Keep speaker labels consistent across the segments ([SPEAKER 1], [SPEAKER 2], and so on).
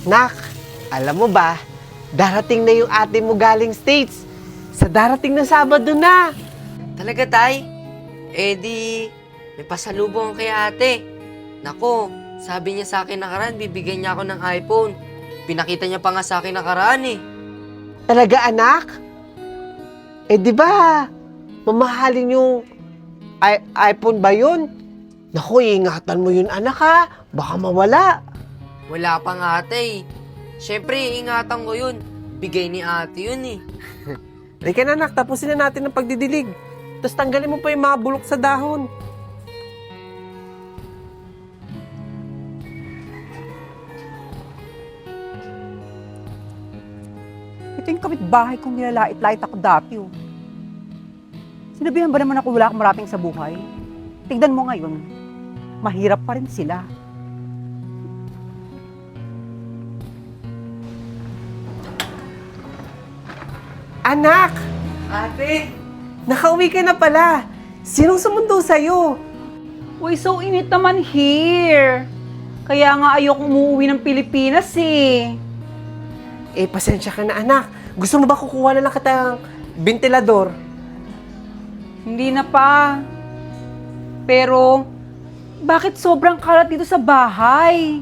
[SPEAKER 1] Nak, alam mo ba, darating na yung ate mo galing States. Sa darating na Sabado na.
[SPEAKER 2] Talaga, Tay? Eh di, may pasalubong kay ate. Nako, sabi niya sa akin nakaraan, bibigyan niya ako ng iPhone. Pinakita niya pa nga sa akin nakaraan eh.
[SPEAKER 1] Talaga, anak? Eh, di ba, mamahalin yung iPhone ba yun? Naku, ingatan mo yun, anak, ha? Baka mawala.
[SPEAKER 2] Wala pa nga ate eh. Siyempre, ingatan ko yun. Bigay ni ate yun eh.
[SPEAKER 1] Halika na, anak, tapusin na natin ang pagdidilig. Tapos tanggalin mo pa yung mga bulok sa dahon.
[SPEAKER 3] Ito yung kapitbahay kong nilalait-lait ako dati, oh. Sinabihan ba naman ako wala akong marating sa buhay? Tignan mo ngayon, mahirap pa rin sila.
[SPEAKER 1] Anak!
[SPEAKER 2] Ate!
[SPEAKER 1] Nakauwi ka na pala. Sinong sumundo sa'yo?
[SPEAKER 3] Uy, so init naman here. Kaya nga ayokong umuwi ng Pilipinas, eh.
[SPEAKER 1] Eh, pasensya ka na, anak. Gusto mo ba kukuha na lang kitang ventilador?
[SPEAKER 3] Hindi na pa. Pero, bakit sobrang kalat dito sa bahay?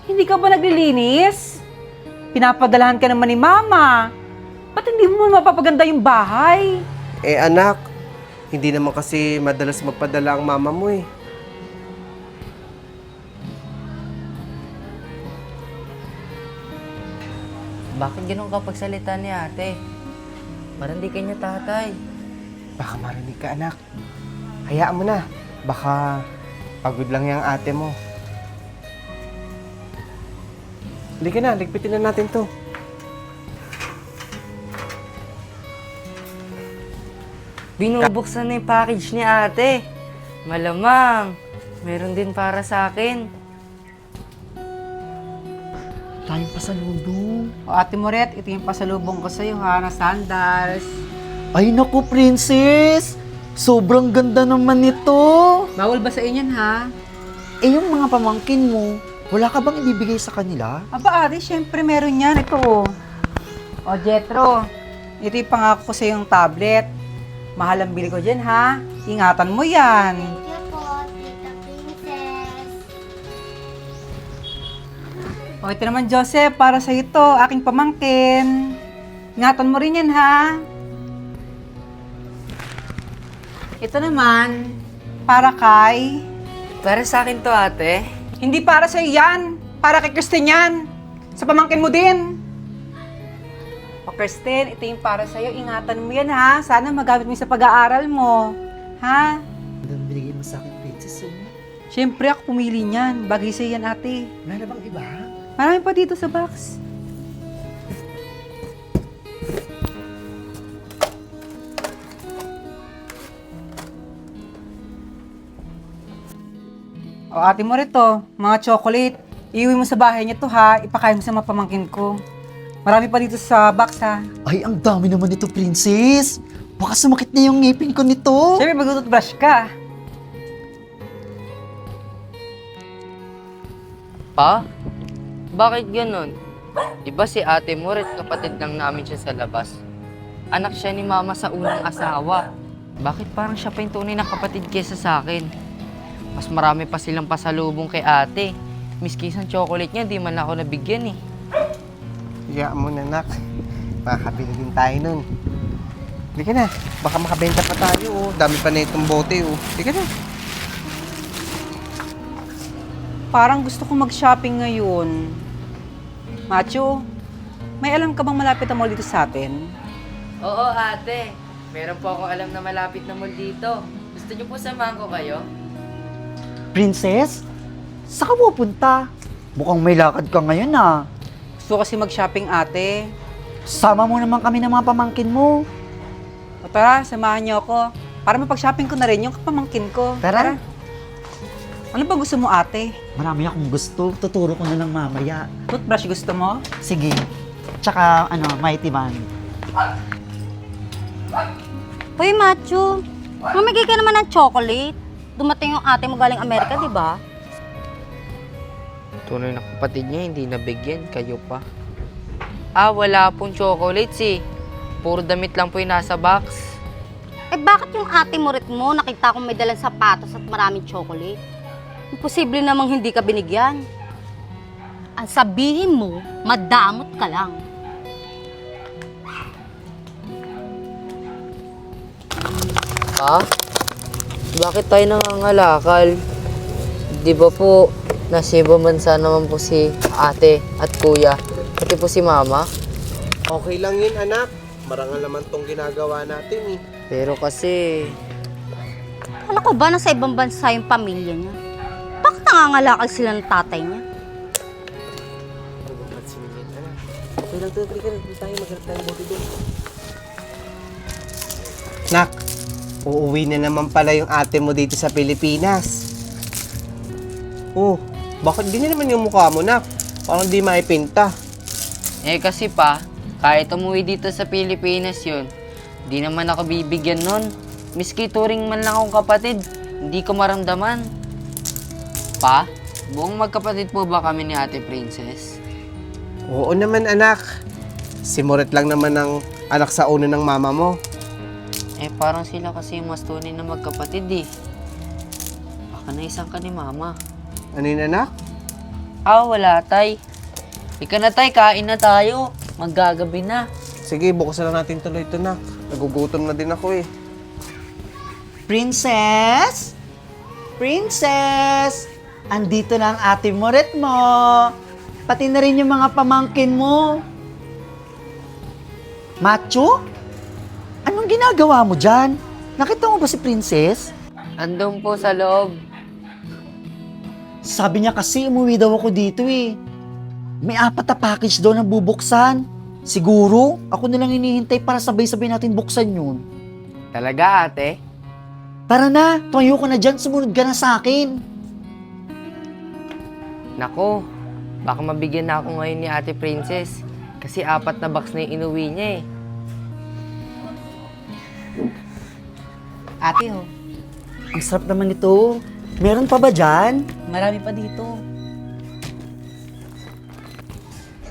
[SPEAKER 3] Hindi ka ba naglilinis? Pinapadalahan ka naman ni Mama. Ba't hindi mo mapapaganda yung bahay?
[SPEAKER 1] Eh, anak, hindi naman kasi madalas magpadala ang mama mo eh.
[SPEAKER 2] Bakit ganun ka pagsalita ni ate? Parang di kanya tatay.
[SPEAKER 1] Baka marinig ka, anak. Hayaan mo na. Baka pagod lang yung ate mo. Halika na, ligpitin na natin to.
[SPEAKER 2] Binubuksan na yung package ni ate. Malamang, meron din para sa akin.
[SPEAKER 4] Tayong pasalubong.
[SPEAKER 3] O Ate Moret, ito yung pasalubong ko sa'yo ha, na sandals.
[SPEAKER 4] Ay naku, princess! Sobrang ganda naman nito!
[SPEAKER 3] Bawal ba sa inyan ha?
[SPEAKER 4] Eh yung mga pamangkin mo, wala ka bang ibibigay sa kanila?
[SPEAKER 3] Aba ate, syempre meron yan. Ito. O Jetro, ito yung pangako ko sa yung tablet. Mahal ang bili ko dyan ha. Ingatan mo yan.
[SPEAKER 5] Thank you po, Tita Princess.
[SPEAKER 3] O ito naman Joseph, para sa ito, aking pamangkin. Ingatan mo rin yan ha. Ito naman, para kay...
[SPEAKER 2] Para sa akin to ate.
[SPEAKER 3] Hindi para sa yan. Para kay Kristen yan. Sa pamangkin mo din. O Kristen, ito yung para sa'yo. Ingatan mo yan ha. Sana magamit mo sa pag-aaral mo. Ha?
[SPEAKER 4] Ang binigay mo sa akin, princess, oh.
[SPEAKER 3] Siyempre ako pumili niyan. Bagay sa'yo yan ate.
[SPEAKER 4] Wala na bang iba?
[SPEAKER 3] Marami pa dito sa box. O ate mo rito, mga chocolate. Iuwi mo sa bahay niya to ha. Ipakain mo sa mga pamangkin ko. Marami pa dito sa box ha.
[SPEAKER 4] Ay, ang dami naman nito, princess! Baka sumakit na yung ngipin ko nito!
[SPEAKER 3] Siyempre mag-toothbrush ka.
[SPEAKER 2] Pa? Bakit ganun? Diba si ate mo rin kapatid lang namin siya sa labas? Anak siya ni mama sa unang asawa. Bakit parang siya pa yung tunay na kapatid kesa sa akin? Mas marami pa silang pasalubong kay ate. Miski isang chocolate niya, di man ako nabigyan eh.
[SPEAKER 1] Hayaan mo na, anak. Makakabili din tayo nun. Halika na. Baka makabenta pa tayo, oh. Dami pa na itong bote, oh. Halika na.
[SPEAKER 3] Parang gusto ko mag-shopping ngayon. Macho, may alam ka bang malapit na mall dito sa atin?
[SPEAKER 2] Oo ate, meron po akong alam na malapit na mall dito. Gusto niyo po samahan ko kayo?
[SPEAKER 4] Princess? Saan ka pupunta? Mukhang may lakad ka ngayon, ah.
[SPEAKER 3] Gusto ko kasi mag-shopping ate.
[SPEAKER 4] Sama mo naman kami ng mga pamangkin mo.
[SPEAKER 3] O tara, samahan niyo ako. Para mapag-shopping ko na rin yung kapamangkin ko.
[SPEAKER 4] Tara.
[SPEAKER 3] Ano ba gusto mo ate?
[SPEAKER 4] Marami akong gusto. Tuturo ko na lang mamaya.
[SPEAKER 3] Toothbrush gusto mo?
[SPEAKER 4] Sige. Tsaka, Mighty Man.
[SPEAKER 5] Uy, Machu, mamigay ka naman ng chocolate. Dumating yung ate mo galing Amerika, di ba?
[SPEAKER 2] Tunay na kapatid niya, hindi nabigyan. Kayo pa. Wala pong chocolates eh. Puro damit lang po yung nasa box.
[SPEAKER 5] Bakit yung ate mo rin mo nakita kong may dalang sapatos at maraming chocolate? Imposible namang hindi ka binigyan. Ang sabihin mo, madamot ka lang.
[SPEAKER 2] Ha? Bakit tayo nangangalakal? Di ba po, nasa ibang bansa naman po si ate at kuya, pati po si mama?
[SPEAKER 1] Okay lang yun, anak. Marangal naman tong ginagawa natin eh.
[SPEAKER 2] Pero kasi,
[SPEAKER 5] Alam ko ba nasa ibang bansa yung pamilya niya? Bakit nangangalakal sila ng tatay niya?
[SPEAKER 2] okay lang to, tayo maghanap tayong bote doon.
[SPEAKER 1] Nak, uuwi na naman pala yung ate mo dito sa Pilipinas. Oh, bakit ganyan naman yung mukha mo, Nak? Parang di maipinta.
[SPEAKER 2] Kasi pa, kahit umuwi dito sa Pilipinas yun, di naman ako bibigyan nun. Miski turing man lang akong kapatid, hindi ko maramdaman. Pa, buong magkapatid po ba kami ni Ate Princess?
[SPEAKER 1] Oo naman, anak. Si Moret lang naman ang anak sa uno ng mama mo.
[SPEAKER 2] Parang sila kasi yung mas tunay na magkapatid eh. Baka naisang ka ni mama.
[SPEAKER 1] Ano yun, anak?
[SPEAKER 2] Wala tay. Ika na tay, kain na tayo. Maggagabi na.
[SPEAKER 1] Sige, bukasan na natin tuloy ito, Nak. Nagugutom na din ako eh.
[SPEAKER 4] Princess? Princess! Andito na ang ate Moret mo. Pati na rin yung mga pamangkin mo. Macho? Anong ginagawa mo dyan? Nakita mo ba si Princess?
[SPEAKER 2] Andun po sa loob.
[SPEAKER 4] Sabi niya kasi umuwi daw ako dito eh. May 4 na package daw na bubuksan. Siguro, ako na lang hinihintay para sabay-sabay natin buksan yun.
[SPEAKER 2] Talaga ate?
[SPEAKER 4] Tara na, tumayo ka na dyan, sumunod ka na sa akin.
[SPEAKER 2] Nako, baka mabigyan na ako ngayon ni Ate Princess. Kasi 4 na box na yung inuwi niya eh.
[SPEAKER 3] Ate, oh.
[SPEAKER 4] Ang sarap naman ito. Meron pa ba dyan?
[SPEAKER 3] Marami pa dito.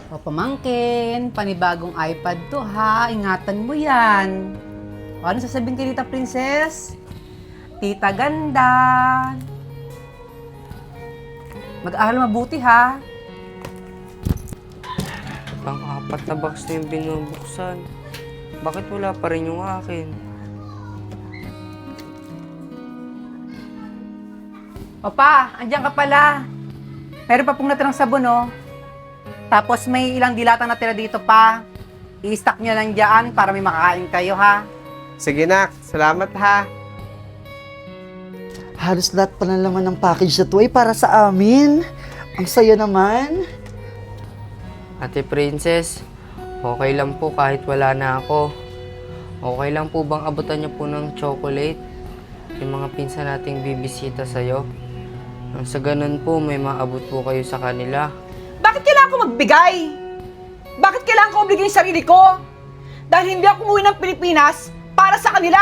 [SPEAKER 3] O, pamangkin, panibagong iPad to ha. Ingatan mo yan. O, ano sasabihin kay Tita Princess? Tita ganda. Mag-aaral mabuti ha.
[SPEAKER 2] Pang 4 na box na yung binubuksan. Bakit wala pa rin yung akin?
[SPEAKER 3] O pa, andyan ka pala. Meron pa pong natirang sabon, oh. Tapos may ilang dilatang natira dito pa. I-stack nyo lang dyan para may makakain kayo, ha?
[SPEAKER 1] Sige, Nak. Salamat, ha.
[SPEAKER 4] Halos lahat pa na laman ng package na to ay para sa amin. Ang saya naman.
[SPEAKER 2] Ate Princess, okay lang po kahit wala na ako. Okay lang po bang abutan niyo po ng chocolate? Yung mga pinsan nating bibisita sa'yo. Nang sa ganun po, may maabot po kayo sa kanila.
[SPEAKER 3] Bakit kailangan ko magbigay? Bakit kailangan ko obligay yung sarili ko? Dahil hindi ako umuwi ng Pilipinas para sa kanila.